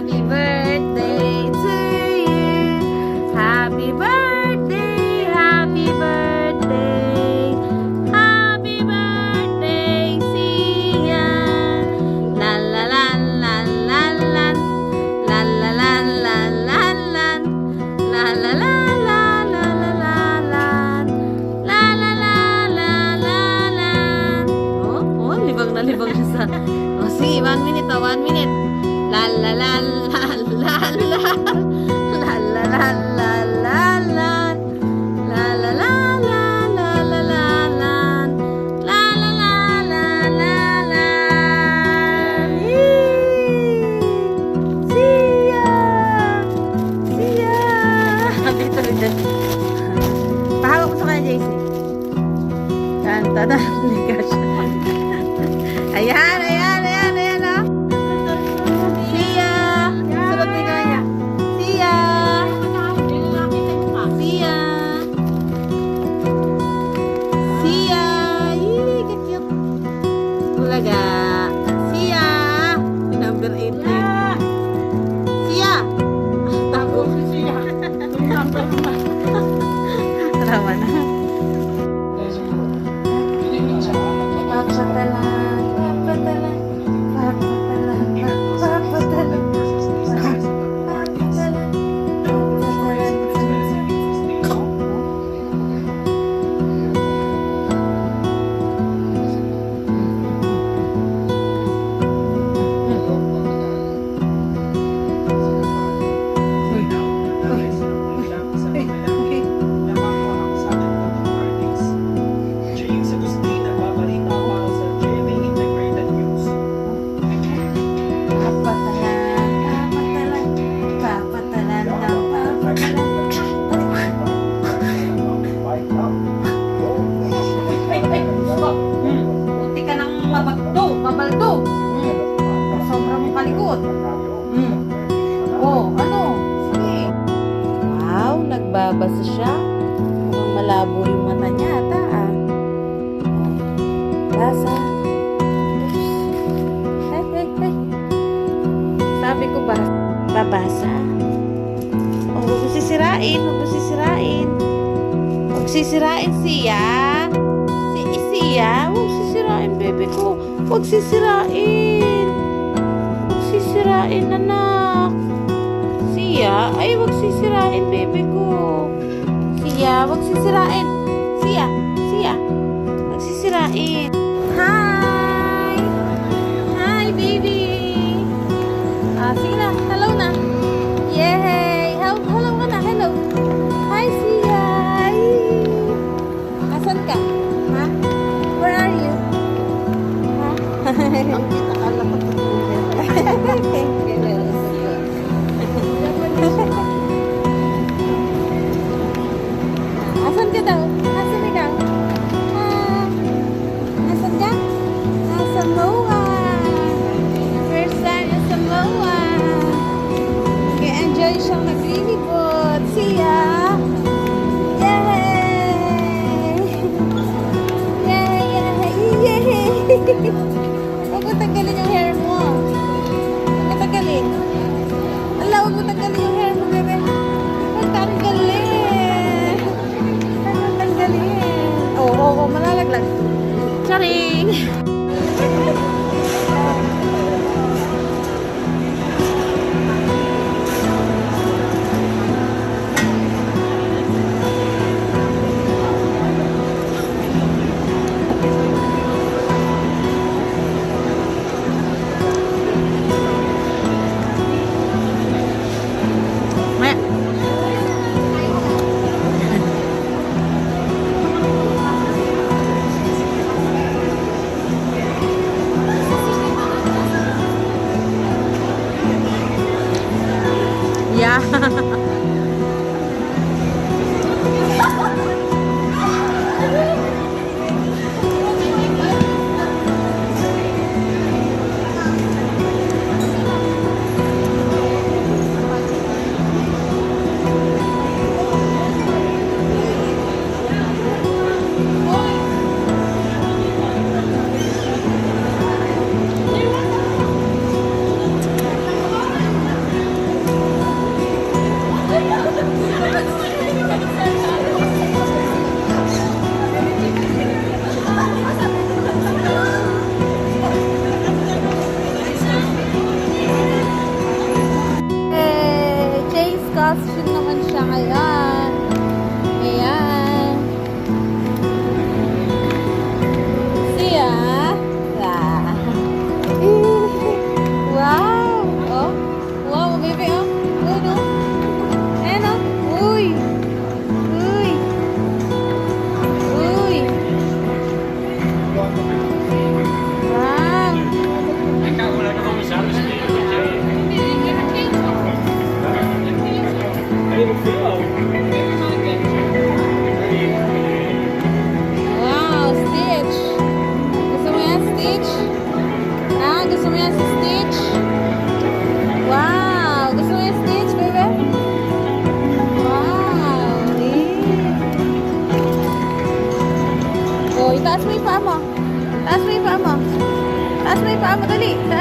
Happy birthday to you. Happy birthday, happy birthday. Happy birthday, Sian. La la la la la la. La la la la la la. La la la la la la la la. La la la la la la. Oh, libang na libang siya sa... Oh, sige, 1 minute, 1 minute. La la la la la la. La la la la la la. La la la la la la la la. La la la la la la. Siya! Siya! Dito rin. Pahawak mo sa kanya, JC. Tada, hindi ka siya. Ayan, ayan, ayan, ayan, oh. Siya! Sunod din ka niya. Siya! Siya! Siya! Yee, ka-cute. Bulaga. Siya! Number 18. Siya! Tago. Siya! Tama na. Papatalan, papatalan, papatalan, papatalan, Munti ka ng mabaldo. Sobrang kalikot. Oh, ano? Sige. Wow, nagbabasa siya. Mukhang malabo yung mata niya, ata, ah. Basa. Hey, hey, hey. Sabi ko ba, babasa? Oh, huwag mo sisirain, huwag mo sisirain. Huwag sisirain siya. Siya, huwag sisirain, bebe ko. Huwag sisirain. Huwag sisirain, anak. Siya, ay, huwag sisirain, bebe ko. Siya, huwag sisirain. Siya, huwag sisirain. Hi! Hi, baby! Sige na, hello na. Yay! Hello na, hello. Hi, Siya! Asan ka? Ha? Where are you? Ha? Ang kita ka lang. Thank you. Asan ka daw? Asan ka daw? Asan ka? Samoa. First time in Samoa. Nag-enjoy siyang naglilibot. Siya. Huwag mo tanggalin yung hair mo. Huwag mo tanggalin. Ala, huwag mo tanggalin yung hair mo, bebe. Huwag tanggalin. Huwag mo tanggalin. Oo, malalaglag. Charing! Yeah.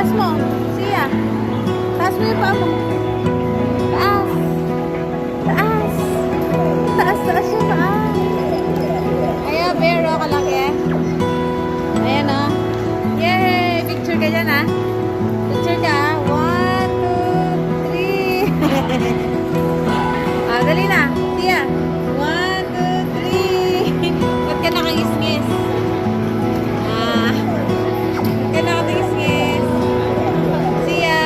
taas mo. Siya. Taas mo yung paa mo. Taas. Taas. Taas yung paa. Ayan, pero kalaki. Ayan o. Yay! Picture ka dyan ha. Picture ka. 1, 2, 3. Dali na. Siya. 1, 2, 3. Ba't ka nakangis-ngis? Ba't ka nakangis-ngis? Siya.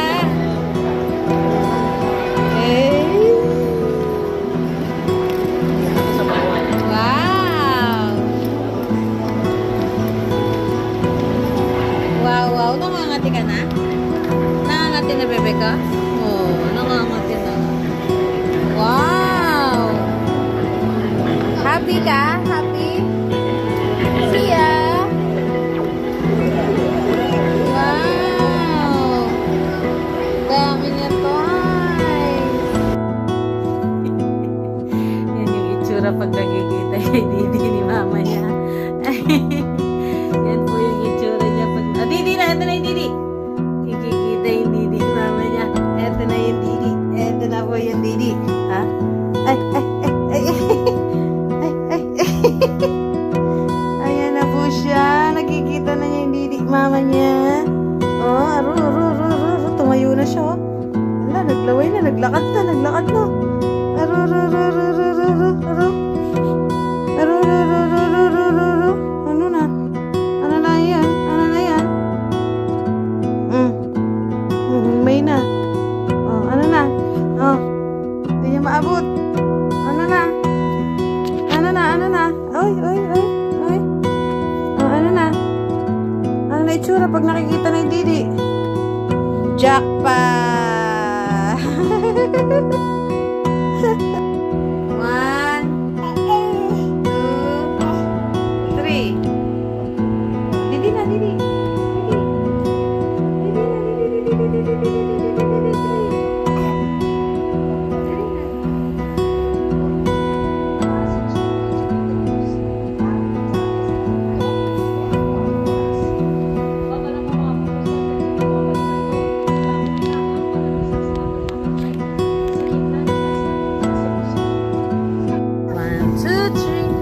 Wow! Wow! Nangangati ka na? Nangangati na bebe ka? Oo, nangangati na. Wow! Happy ka? Happy? Siya? Wow! Dami niya toys! Yan yung itsura pag nakikita yung didi ni mama niya. Yan po yung itsura niya pag... Didi na! Ito na yung didi! Kikikita yung didi ni mama niya. Ito na yung didi. Ito na po yung didi. Ha? Ay! Ayan na po siya. Nakikita na niya yung didi mama niya. Oh, aro. Tumayo na siya. Oh. Wala, naglaway na. Naglakad na. Aro. Ano na? Ano na yan? May na. Oh, ano na? Oh, hindi niya maabot. Ano na? Oy. Oh, ano na? Ano na itsura pag nakikita na yung didi? Jackpot! 1, 2, 3. Didi na.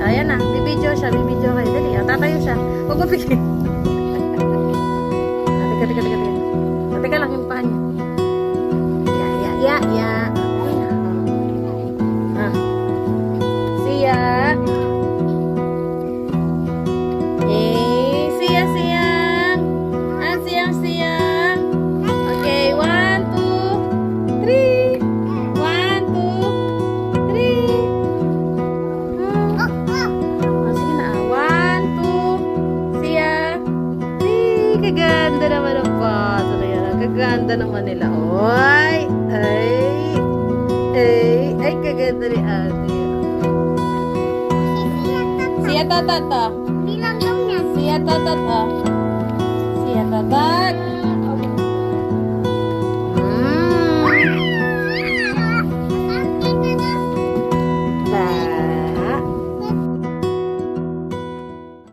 Ayan na, bibidyo kayo. Dali, tatayo siya. Huwag mo pigil. Teka lang yung paa niya. Ya. Siya. Yay, siya. Siyang. Okay, 1, 2, 3. 1, 2, 3. Sige na. 1, 2. Siya. Kaganda naman ang pato na yan. Kaganda naman nila. Ay, kaganda ni ate. Siya tatat. Siya tatat.